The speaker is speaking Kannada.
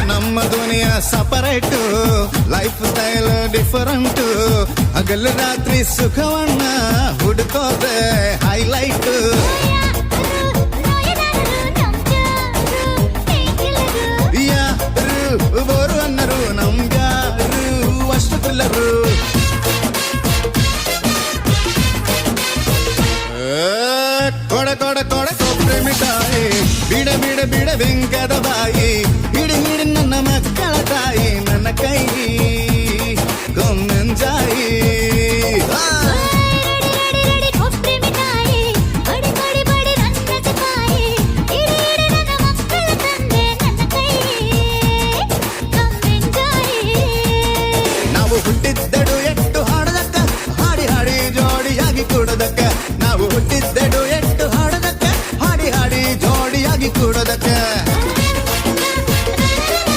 ನಮ್ಮ ದುನಿಯಾ ಸಪರೇಟ್, ಲೈಫ್ ಸ್ಟೈಲ್ ಡಿಫರೆಂಟ್. ಹಗಲು ರಾತ್ರಿ ಸುಖವನ್ನ ಹುಡುಕೋದೆ ಹೈಲೈಟ್. ಯಾರು ಬೋರು ಅನ್ನರು ನಮ್ಗ್ಯಾರು ಅಷ್ಟು ಥ್ರಿಲ್ಲರು.